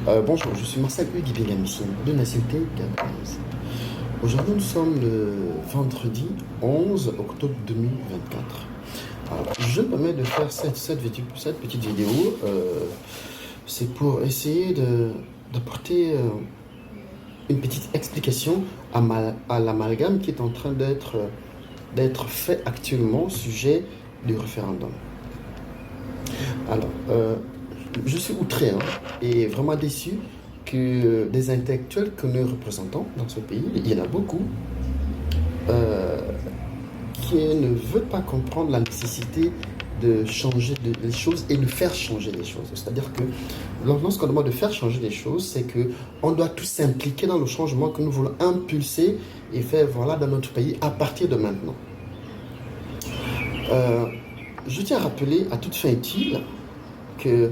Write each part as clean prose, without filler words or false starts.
Bonjour, je suis Marcel Hugues Ibigamissine de nationalité gabonaise. Aujourd'hui, nous sommes le vendredi 11 octobre 2024. Alors, je me permets de faire cette petite vidéo. C'est pour essayer d'apporter une petite explication à l'amalgame qui est en train d'être fait actuellement au sujet du référendum. Alors, je suis outré et vraiment déçu que des intellectuels que nous représentons dans ce pays, il y en a beaucoup, euh, qui ne veulent pas comprendre la nécessité de changer les choses et de faire changer les choses. C'est-à-dire que lorsqu'on demande de faire changer les choses, c'est qu'on doit tous s'impliquer dans le changement que nous voulons impulser et faire voilà, dans notre pays à partir de maintenant. Je tiens à rappeler à toute fin utile que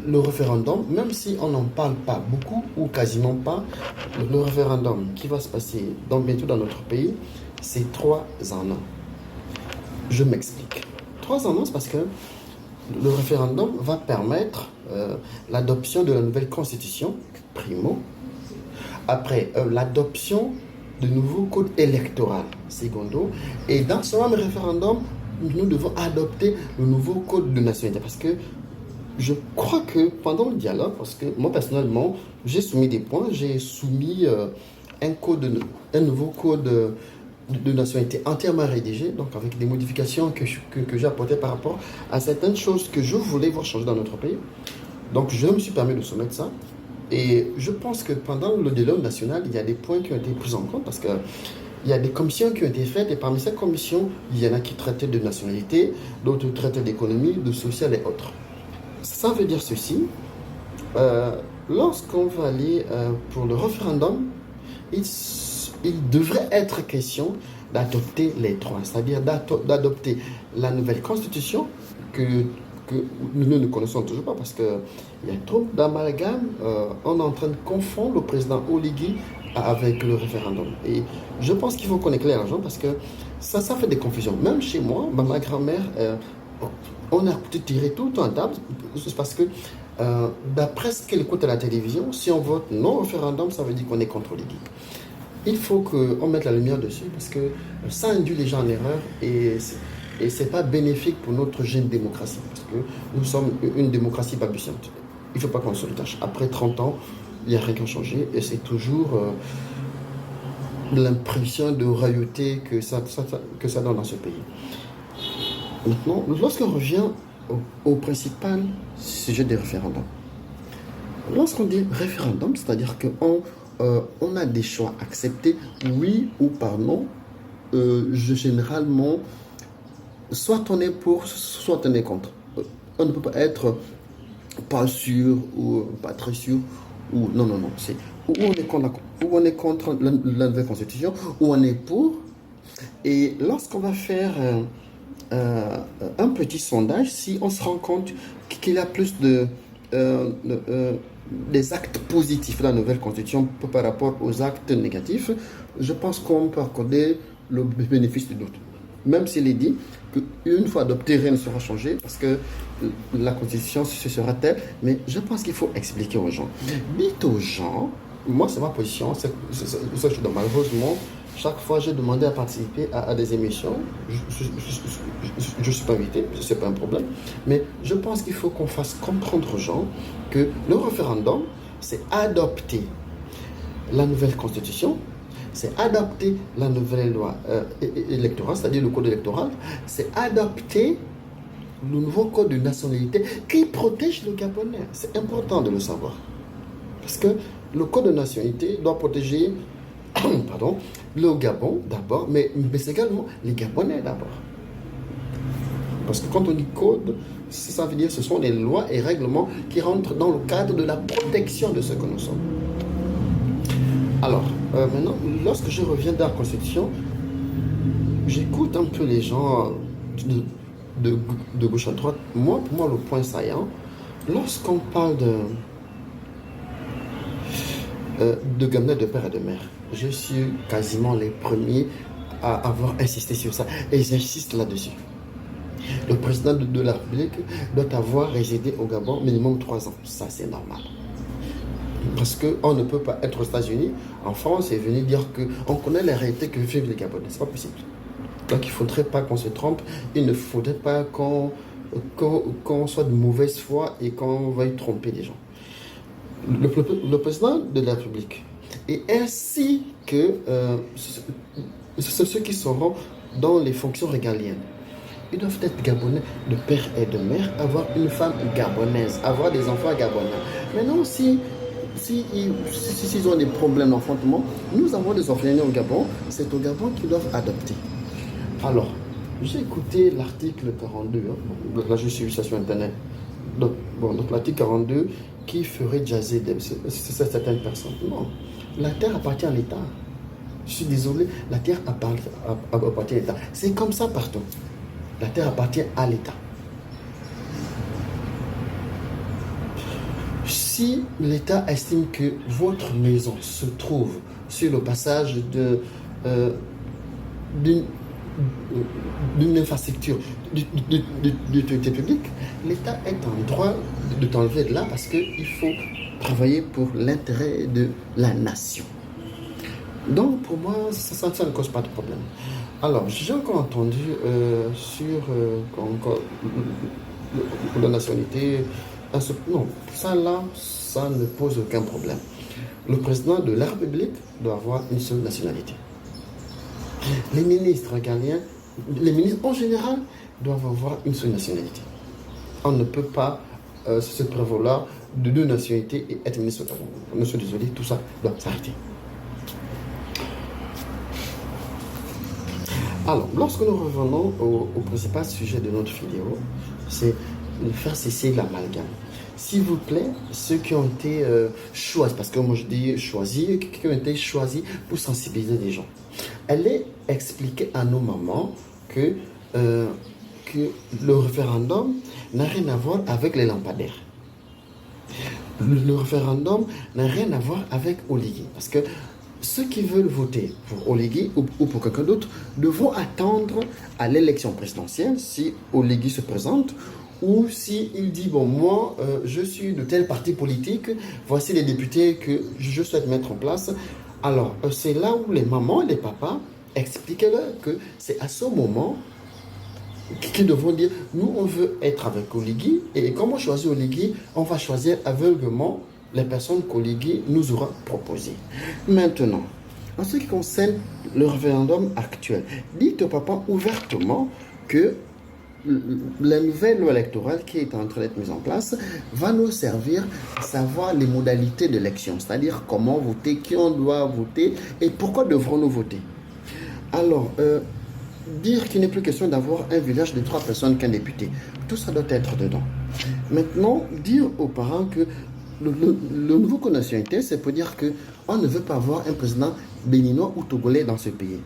le référendum, même si on n'en parle pas beaucoup ou quasiment pas, le référendum qui va se passer bientôt dans notre pays, c'est 3 ans. Je m'explique. 3 ans, c'est parce que le référendum va permettre l'adoption de la nouvelle constitution, primo. Après, l'adoption de nouveaux codes électoraux, secondo. Et dans ce même référendum, nous devons adopter le nouveau code de nationalité. Parce que je crois que pendant le dialogue, parce que moi personnellement, j'ai soumis des points, j'ai soumis un nouveau code de nationalité entièrement rédigé, donc avec des modifications que j'ai apportées par rapport à certaines choses que je voulais voir changer dans notre pays. Donc je me suis permis de soumettre ça. Et je pense que pendant le dialogue national, il y a des points qui ont été pris en compte parce que il y a des commissions qui ont été faites et parmi ces commissions, il y en a qui traitaient de nationalité, d'autres traitaient d'économie, de social et autres. Ça veut dire ceci, lorsqu'on va aller pour le référendum, il devrait être question d'adopter les trois, c'est-à-dire d'adopter la nouvelle constitution que nous ne connaissons toujours pas parce qu'il y a trop d'amalgame. On est en train de confondre le président Oligui avec le référendum. Et je pense qu'il faut qu'on éclaire l'argent parce que ça fait des confusions. Même chez moi, ma grand-mère, on a tiré tout le temps à table parce que d'après ce qu'elle écoute à la télévision, si on vote non au référendum, ça veut dire qu'on est contre Oligui. Il faut qu'on mette la lumière dessus parce que ça induit les gens en erreur et ce n'est pas bénéfique pour notre jeune démocratie parce que nous sommes une démocratie balbutiante. Il ne faut pas qu'on se le tâche. Après 30 ans, il n'y a rien qui a changé et c'est toujours l'impression de royauté que ça donne dans ce pays. Maintenant, lorsqu'on revient au principal sujet des référendums, lorsqu'on dit référendum, c'est-à-dire qu'on a des choix acceptés, oui ou par non. Généralement, soit on est pour, soit on est contre. On ne peut pas être pas sûr ou pas très sûr. Ou non. C'est ou on est contre la nouvelle constitution, ou on est pour. Et lorsqu'on va faire un petit sondage, si on se rend compte qu'il y a plus des actes positifs de la nouvelle constitution par rapport aux actes négatifs, je pense qu'on peut accorder le bénéfice du doute. Même s'il est dit qu'une fois adopté, rien ne sera changé parce que la constitution ce sera telle, mais je pense qu'il faut expliquer aux gens. Dites aux gens, moi c'est ma position, c'est ça que je suis dans. Malheureusement, chaque fois j'ai demandé à participer à des émissions, je ne suis pas invité, ce n'est pas un problème, mais je pense qu'il faut qu'on fasse comprendre aux gens que le référendum, c'est adopter la nouvelle constitution, c'est adopter la nouvelle loi électorale, c'est-à-dire le code électoral, c'est adopter le nouveau code de nationalité qui protège le Gabonais. C'est important de le savoir. Parce que le code de nationalité doit protéger pardon, le Gabon d'abord, mais c'est également les Gabonais d'abord. Parce que quand on dit code, ça veut dire que ce sont les lois et règlements qui rentrent dans le cadre de la protection de ce que nous sommes. Alors, maintenant, lorsque je reviens dans la Constitution, j'écoute un peu les gens de gauche à droite. Pour moi, le point saillant, lorsqu'on parle de Gabonais de père et de mère, je suis quasiment les premiers à avoir insisté sur ça. Et j'insiste là-dessus. Le président de la République doit avoir résidé au Gabon minimum 3 ans. Ça, c'est normal. parce qu'on ne peut pas être aux États-Unis, en France, et venir dire qu'on connaît la réalité que vivent les Gabonais. Ce n'est pas possible. Donc il ne faudrait pas qu'on se trompe, il ne faudrait pas qu'on soit de mauvaise foi et qu'on veuille tromper les gens. Le président de la République, et ainsi que ceux qui seront dans les fonctions régaliennes, ils doivent être gabonais de père et de mère, avoir une femme gabonaise, avoir des enfants gabonais. Maintenant, s'ils ont des problèmes d'enfantement, nous avons des orphelinats au Gabon, c'est au Gabon qu'ils doivent adopter. Alors, j'ai écouté l'article 42, là je suis sur Internet, donc l'article 42 qui ferait jaser certaines personnes. Non, la terre appartient à l'État. Je suis désolé, la terre appartient à l'État. C'est comme ça partout. La terre appartient à l'État. Si l'État estime que votre maison se trouve sur le passage d'une infrastructure d'utilité publique, l'État est en droit de t'enlever de là parce qu'il faut travailler pour l'intérêt de la nation. Donc pour moi, ça ne cause pas de problème. Alors, j'ai encore entendu sur la nationalité. Non, ça là, ça ne pose aucun problème. Le président de la République doit avoir une seule nationalité. Les ministres régaliens, les ministres en général, doivent avoir une seule nationalité. On ne peut pas se prévaloir de deux nationalités et être ministre. Je suis désolé, tout ça doit s'arrêter. Alors, lorsque nous revenons au principal sujet de notre vidéo, c'est de faire cesser l'amalgame. S'il vous plaît, ceux qui ont été choisis, parce que moi je dis choisis, qui ont été choisis pour sensibiliser les gens. Allez expliquer à nos mamans que le référendum n'a rien à voir avec les lampadaires. Le référendum n'a rien à voir avec Oligui, parce que ceux qui veulent voter pour Oligui ou pour quelqu'un d'autre devront attendre à l'élection présidentielle si Oligui se présente ou s'il dit bon moi je suis de tel parti politique, voici les députés que je souhaite mettre en place. Alors c'est là où les mamans et les papas expliquez-leur que c'est à ce moment qu'ils devront dire nous on veut être avec Oligui et comme on choisit Oligui, on va choisir aveuglement les personnes qu'Oligui nous aura proposées. Maintenant, en ce qui concerne le référendum actuel, dites au papa ouvertement que la nouvelle loi électorale qui est en train d'être mise en place va nous servir à savoir les modalités d'élection, c'est-à-dire comment voter, qui on doit voter et pourquoi devrons-nous voter. Alors, dire qu'il n'est plus question d'avoir un village de 3 personnes qu'un député, tout ça doit être dedans. Maintenant, dire aux parents que le nouveau code de nationalité, c'est pour dire qu'on ne veut pas avoir un président béninois ou togolais dans ce pays.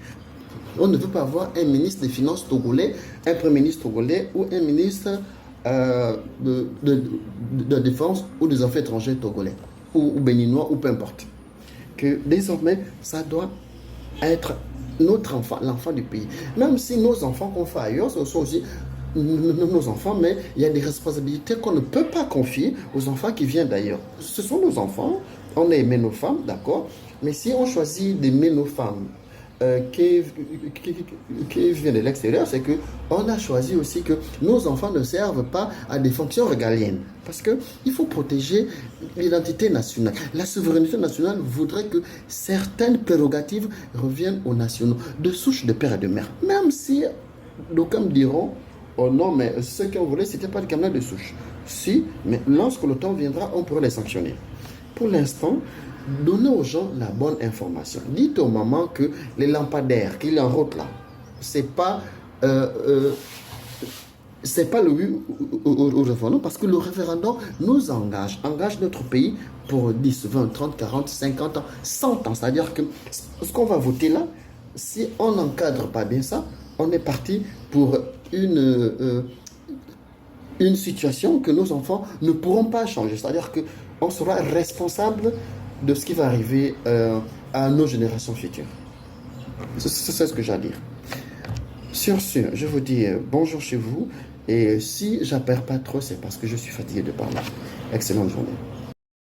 On ne veut pas avoir un ministre des Finances togolais, un premier ministre togolais ou un ministre de Défense ou des Affaires étrangères togolais ou béninois ou peu importe. Que désormais, ça doit être notre enfant, l'enfant du pays. Même si nos enfants qu'on fait ailleurs, ce sont aussi nos enfants, mais il y a des responsabilités qu'on ne peut pas confier aux enfants qui viennent d'ailleurs. Ce sont nos enfants, on a aimé nos femmes, d'accord, mais si on choisit d'aimer nos femmes qui viennent de l'extérieur, c'est qu'on a choisi aussi que nos enfants ne servent pas à des fonctions régaliennes. Parce qu'il faut protéger l'identité nationale. La souveraineté nationale voudrait que certaines prérogatives reviennent aux nationaux, de souche de père et de mère. Même si d'aucuns me diront oh non, mais ceux qui ont volé, ce n'était pas le camarade de souche. Si, mais lorsque le temps viendra, on pourra les sanctionner. Pour l'instant, donnez aux gens la bonne information. Dites aux mamans que les lampadaires qu'il y a en route là, c'est pas le oui au référendum, parce que le référendum nous engage notre pays pour 10, 20, 30, 40, 50 ans, 100 ans. C'est-à-dire que ce qu'on va voter là, si on n'encadre pas bien ça, on est parti pour une situation que nos enfants ne pourront pas changer. C'est-à-dire qu'on sera responsable de ce qui va arriver à nos générations futures. C'est ce que j'ai à dire. Sur ce, je vous dis bonjour chez vous. Et si j'appelle pas trop, c'est parce que je suis fatigué de parler. Excellente journée.